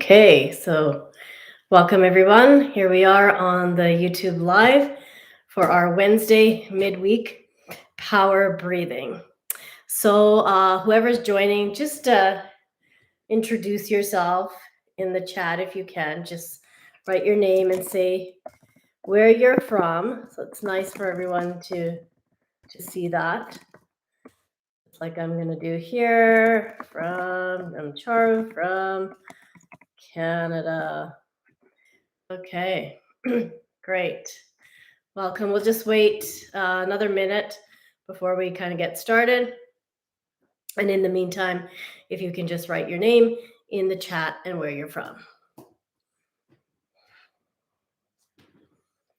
Okay, so welcome everyone. Here we are on the YouTube Live for our Wednesday midweek power breathing. So, whoever's joining, just introduce yourself in the chat if you can. Just write your name and say where you're from. So it's nice for everyone to see that. It's like I'm gonna do here. I'm Charu from Canada. Okay, great. Welcome. We'll just wait another minute before we kind of get started. And in the meantime, if you can just write your name in the chat and where you're from.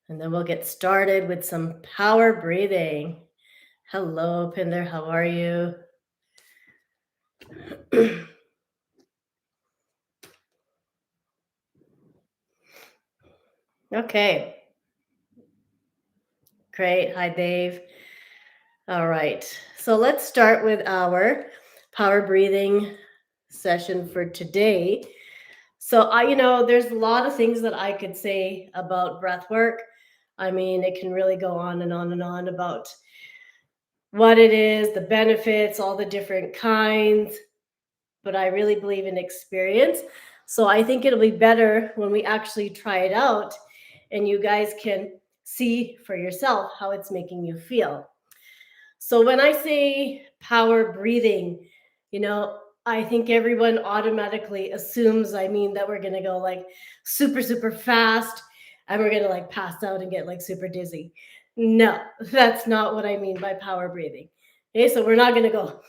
And then we'll get started with some power breathing. Hello, Pinder. How are you? Okay. Great. Hi, Dave. All right. So let's start with our power breathing session for today. So there's a lot of things that I could say about breath work. I mean, it can really go on and on and on about what it is, the benefits, all the different kinds, but I really believe in experience. So I think it'll be better when we actually try it out and you guys can see for yourself how it's making you feel. So when I say power breathing, I think everyone automatically assumes I mean that we're going to go like super, super fast and we're going to like pass out and get like super dizzy. No, that's not what I mean by power breathing. Okay, so we're not going to go.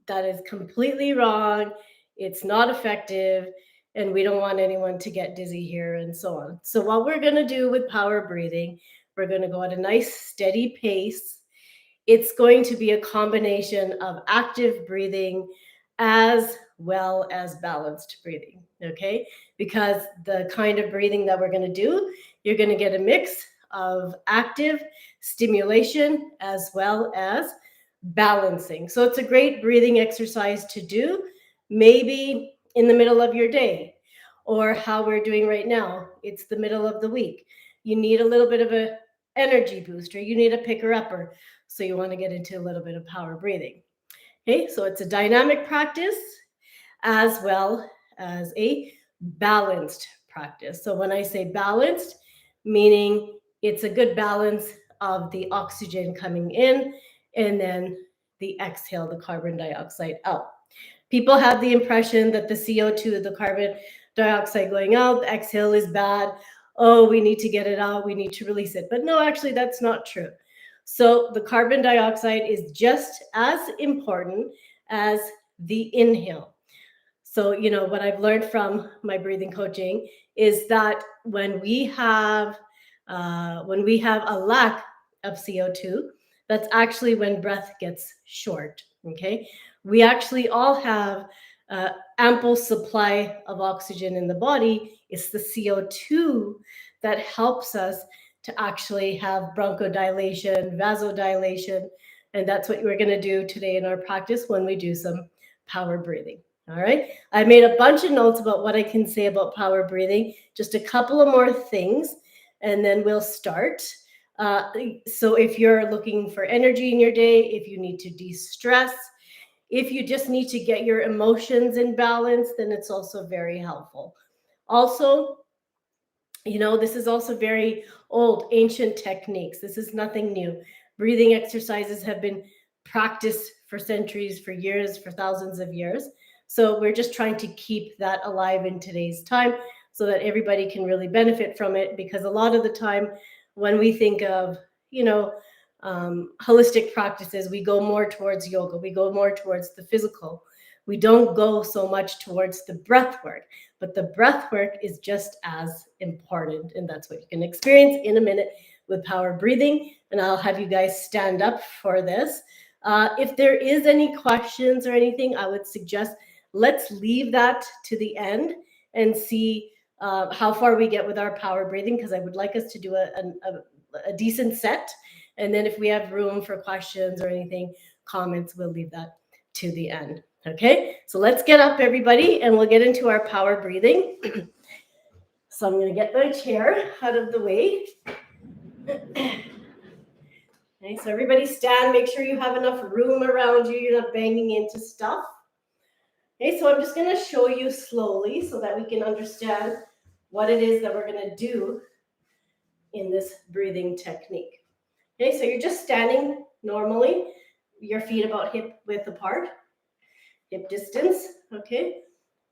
That is completely wrong. It's not effective. And we don't want anyone to get dizzy here and so on. So what we're going to do with power breathing, we're going to go at a nice steady pace. It's going to be a combination of active breathing as well as balanced breathing, okay? Because the kind of breathing that we're going to do, you're going to get a mix of active stimulation as well as balancing. So it's a great breathing exercise to do, maybe in the middle of your day, or how we're doing right now. It's the middle of the week. You need a little bit of a energy booster. You need a picker-upper. So you want to get into a little bit of power breathing. Okay, so it's a dynamic practice as well as a balanced practice. So when I say balanced, meaning it's a good balance of the oxygen coming in and then the exhale, the carbon dioxide out. People have the impression that the CO2, the carbon dioxide going out, the exhale is bad. Oh, we need to get it out. We need to release it. But no, actually, that's not true. So the carbon dioxide is just as important as the inhale. So, what I've learned from my breathing coaching is that when we have a lack of CO2, that's actually when breath gets short. Okay, we actually all have ample supply of oxygen in the body. It's the CO2 that helps us to actually have bronchodilation, vasodilation, and that's what we're going to do today in our practice when we do some power breathing. All right, I made a bunch of notes about what I can say about power breathing, just a couple of more things, and then we'll start. So if you're looking for energy in your day, if you need to de-stress, if you just need to get your emotions in balance, then it's also very helpful. Also, this is also very old, ancient techniques. This is nothing new. Breathing exercises have been practiced for centuries, for years, for thousands of years. So we're just trying to keep that alive in today's time so that everybody can really benefit from it. Because a lot of the time when we think of, holistic practices, we go more towards yoga. We go more towards the physical. We don't go so much towards the breath work, but the breath work is just as important. And that's what you can experience in a minute with power breathing. And I'll have you guys stand up for this. If there is any questions or anything, I would suggest let's leave that to the end and see how far we get with our power breathing, because I would like us to do a decent set. And then if we have room for questions or anything, comments, we'll leave that to the end. Okay, so let's get up, everybody, and we'll get into our power breathing. So I'm going to get my chair out of the way. Okay, so everybody stand, make sure you have enough room around you, you're not banging into stuff. Okay, so I'm just going to show you slowly so that we can understand what it is that we're going to do in this breathing technique. Okay, so you're just standing normally, your feet about hip width apart, hip distance, okay?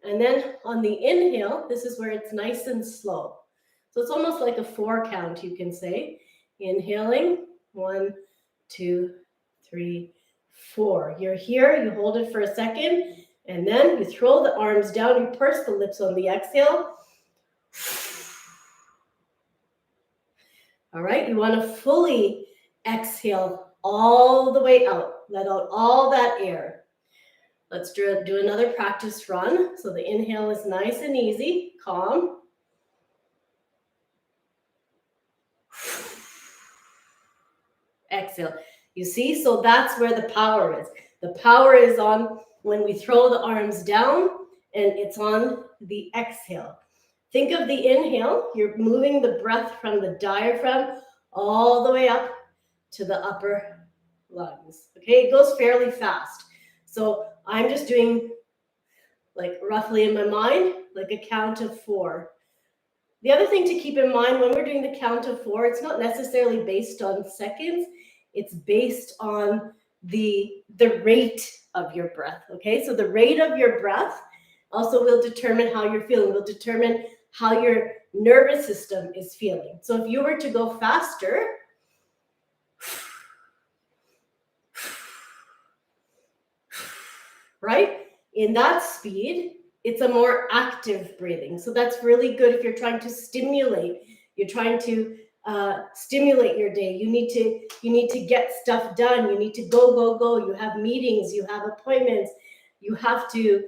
And then on the inhale, this is where it's nice and slow. So it's almost like a 4 count, you can say. Inhaling, 1, 2, 3, 4. You're here, you hold it for a second, and then you throw the arms down, you purse the lips on the exhale. All right, you want to fully exhale all the way out. Let out all that air. Let's do another practice run. So the inhale is nice and easy, calm. Exhale. You see, so that's where the power is. The power is on when we throw the arms down, and it's on the exhale. Think of the inhale. You're moving the breath from the diaphragm all the way up to the upper lungs. Okay, it goes fairly fast. So I'm just doing like roughly in my mind, like a count of 4. The other thing to keep in mind when we're doing the count of 4, it's not necessarily based on seconds. It's based on the rate of your breath, okay? So the rate of your breath also will determine how you're feeling, will determine how your nervous system is feeling. So if you were to go faster, right? In that speed, it's a more active breathing. So that's really good if you're trying to stimulate. You're trying to stimulate your day. You need to get stuff done. You need to go. You have meetings. You have appointments. You have to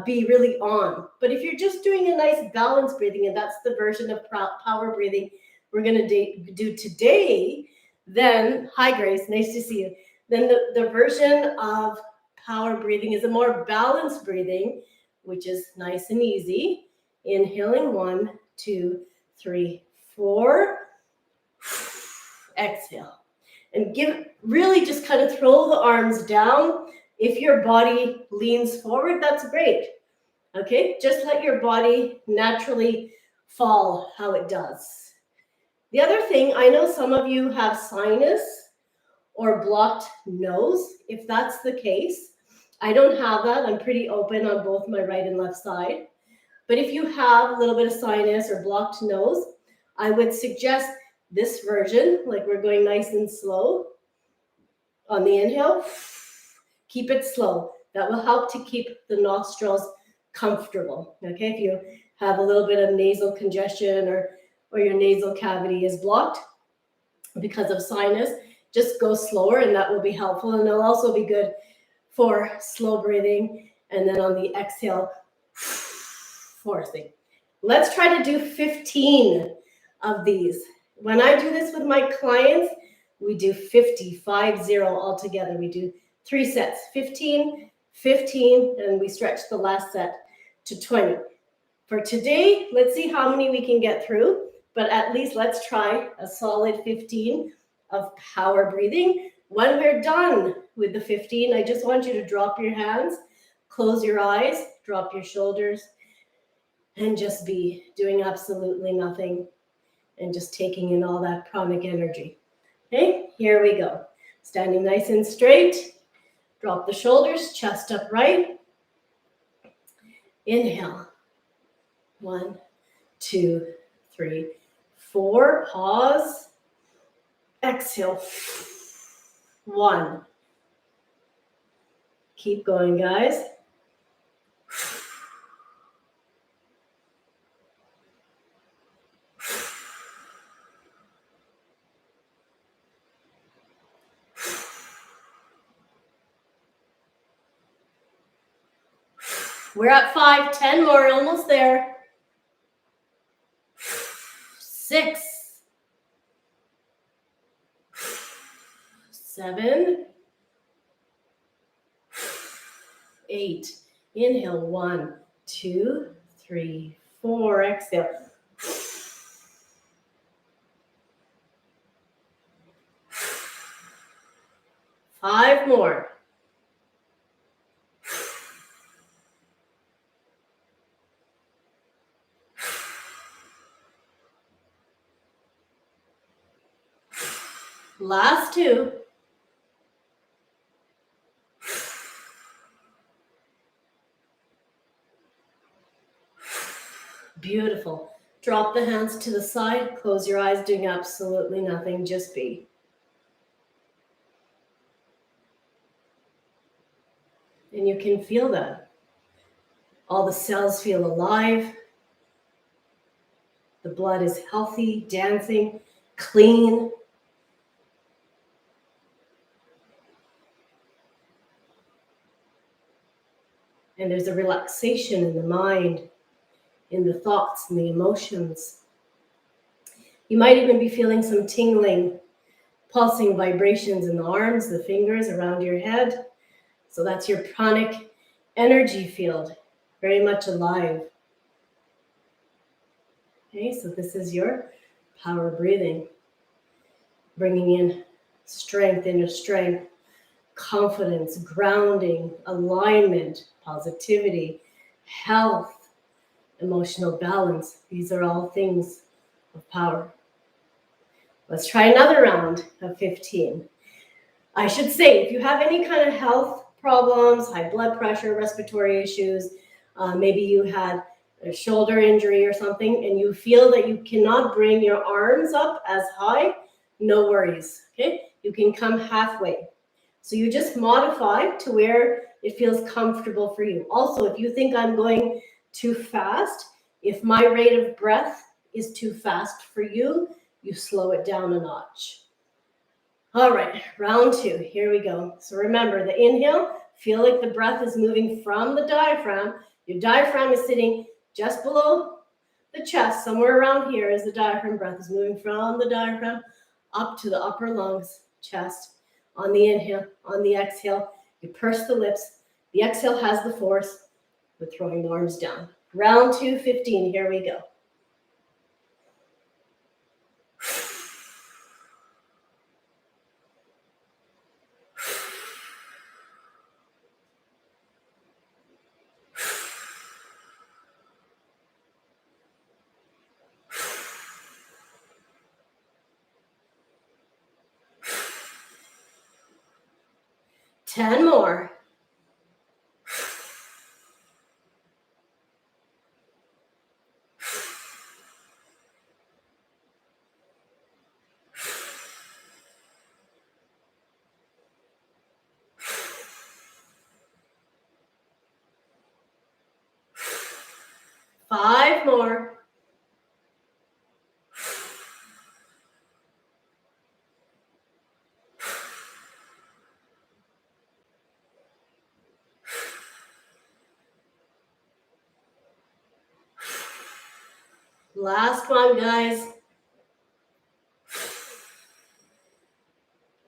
be really on. But if you're just doing a nice balanced breathing, and that's the version of power breathing we're going to do today, then, hi Grace, nice to see you. Then the version of power breathing is a more balanced breathing, which is nice and easy. Inhaling, 1, 2, 3, 4. Exhale. And really just kind of throw the arms down. If your body leans forward, that's great. Okay, just let your body naturally fall how it does. The other thing, I know some of you have sinus or blocked nose. If that's the case, I don't have that. I'm pretty open on both my right and left side. But if you have a little bit of sinus or blocked nose, I would suggest this version, like we're going nice and slow. On the inhale, keep it slow. That will help to keep the nostrils comfortable. Okay, if you have a little bit of nasal congestion or your nasal cavity is blocked because of sinus, just go slower and that will be helpful. And it'll also be good for slow breathing. And then on the exhale, forcing. Let's try to do 15 of these. When I do this with my clients, we do 50 altogether. We do 3 sets, 15, 15, and we stretch the last set to 20. For today, let's see how many we can get through, but at least let's try a solid 15 of power breathing. When we're done with the 15, I just want you to drop your hands, close your eyes, drop your shoulders, and just be doing absolutely nothing and just taking in all that pranic energy. Okay, here we go. Standing nice and straight. Drop the shoulders, chest upright. Inhale. 1, 2, 3, 4. Pause. Exhale. 1. Keep going, guys. We're at 5, 10 more, almost there. 6, 7, 8. Inhale, 1, 2, 3, 4. Exhale. 5 more. Last 2. Beautiful. Drop the hands to the side. Close your eyes, doing absolutely nothing. Just be. And you can feel that. All the cells feel alive. The blood is healthy, dancing, clean. And there's a relaxation in the mind, in the thoughts and the emotions. You might even be feeling some tingling, pulsing vibrations in the arms, the fingers, around your head. So that's your pranic energy field, very much alive. Okay, so this is your power breathing, bringing in strength, inner strength, confidence, grounding, alignment, positivity, health, emotional balance. These are all things of power. Let's try another round of 15. I should say, if you have any kind of health problems, high blood pressure, respiratory issues, maybe you had a shoulder injury or something, and you feel that you cannot bring your arms up as high, no worries, okay? You can come halfway. So you just modify to where it feels comfortable for you. Also, if you think I'm going too fast, if my rate of breath is too fast for you, you slow it down a notch. All right, round 2, here we go. So remember, the inhale, feel like the breath is moving from the diaphragm. Your diaphragm is sitting just below the chest, somewhere around here is the diaphragm. Breath is moving from the diaphragm up to the upper lungs, chest. On the inhale, on the exhale, you purse the lips. The exhale has the force. We're throwing the arms down. Round 2, 15, here we go. Ten more. Five more. Last one, guys.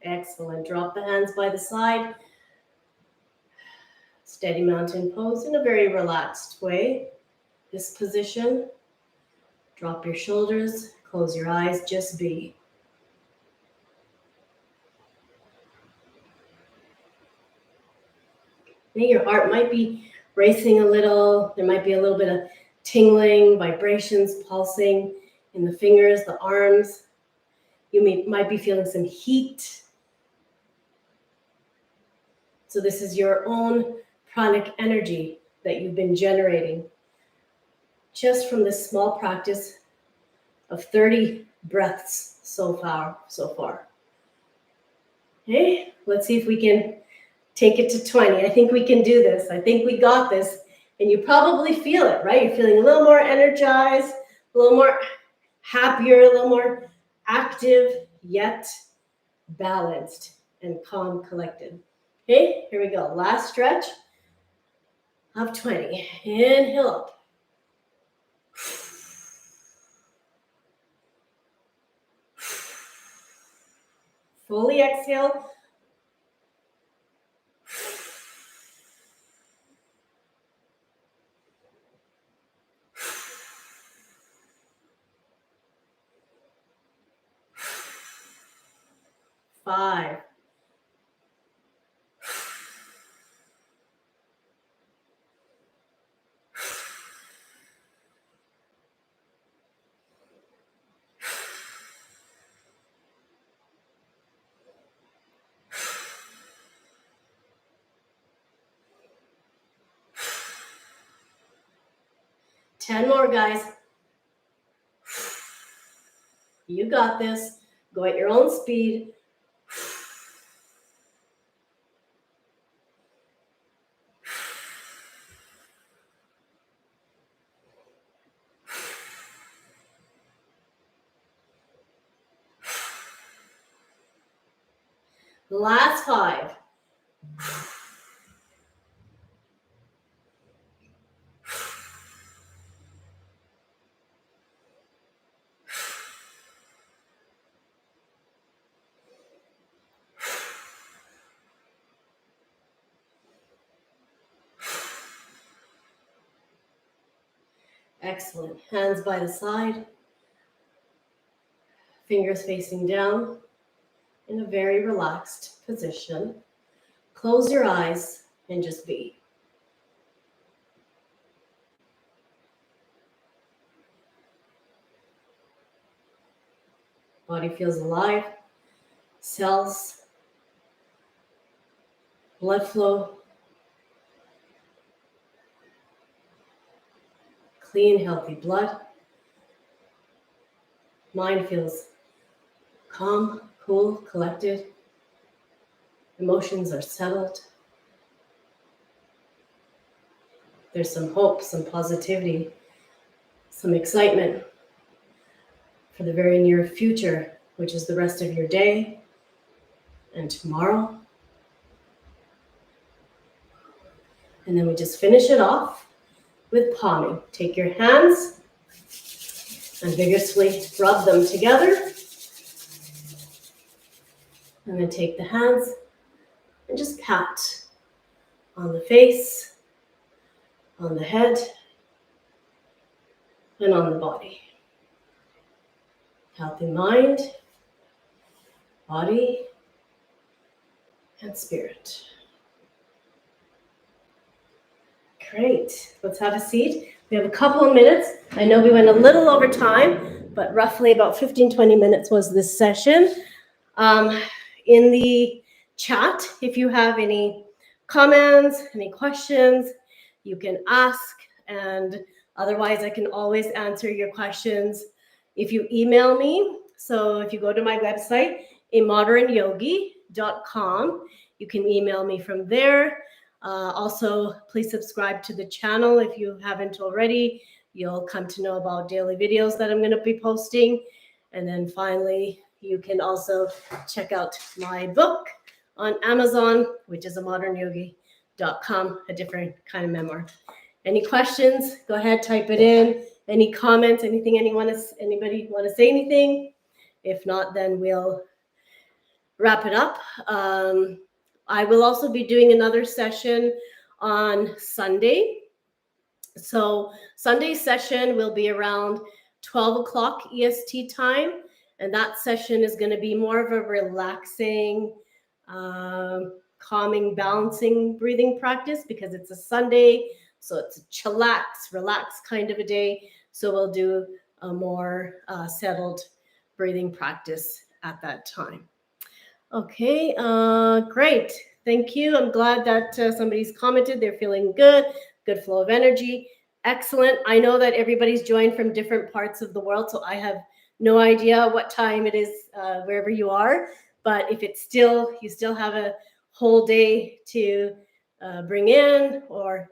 Excellent. Drop the hands by the side. Steady mountain pose in a very relaxed way. This position. Drop your shoulders. Close your eyes. Just be. Maybe your heart might be racing a little. There might be a little bit of tingling, vibrations, pulsing in the fingers, the arms. You might be feeling some heat. So this is your own pranic energy that you've been generating just from this small practice of 30 breaths so far. Okay, let's see if we can take it to 20. I think we can do this. I think we got this. And you probably feel it, right? You're feeling a little more energized, a little more happier, a little more active, yet balanced and calm, collected. Okay, here we go. Last stretch of 20. Inhale up. Fully exhale. 5. 10 more, guys. You got this. Go at your own speed. Last 5. Excellent. Hands by the side. Fingers facing down in a very relaxed position. Close your eyes and just be. Body feels alive. Cells, blood flow, clean, healthy blood. Mind feels calm, cool, collected. Emotions are settled. There's some hope, some positivity, some excitement for the very near future, which is the rest of your day and tomorrow. And then we just finish it off with palming. Take your hands and vigorously rub them together. And then take the hands and just pat on the face, on the head, and on the body. Healthy mind, body, and spirit. Great. Let's have a seat. We have a couple of minutes. I know we went a little over time, but roughly about 15-20 minutes was this session. In the chat, if you have any comments, any questions, you can ask, and otherwise I can always answer your questions if you email me. So if you go to my website, amodernyogi.com, you can email me from there. Also, please subscribe to the channel if you haven't already. You'll come to know about daily videos that I'm going to be posting. And then finally, you can also check out my book on Amazon, which is amodernyogi.com, a different kind of memoir. Any questions? Go ahead, type it in. Any comments? Anything? Anybody want to say anything? If not, then we'll wrap it up. I will also be doing another session on Sunday. So Sunday's session will be around 12 o'clock EST time. And that session is going to be more of a relaxing, calming, balancing breathing practice because it's a Sunday. So it's a chillax, relax kind of a day. So we'll do a more settled breathing practice at that time. Okay, great. Thank you. I'm glad that somebody's commented. They're feeling good, good flow of energy. Excellent. I know that everybody's joined from different parts of the world, so I have no idea what time it is wherever you are. But if it's still, you still have a whole day to bring in, or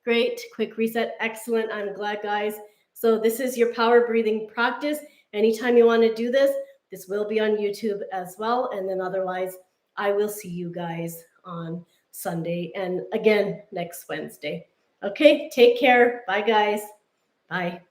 great, quick reset. Excellent. I'm glad, guys. So this is your power breathing practice. Anytime you want to do this, this will be on YouTube as well. And then otherwise, I will see you guys on Sunday and again next Wednesday. Okay, take care. Bye, guys. Bye.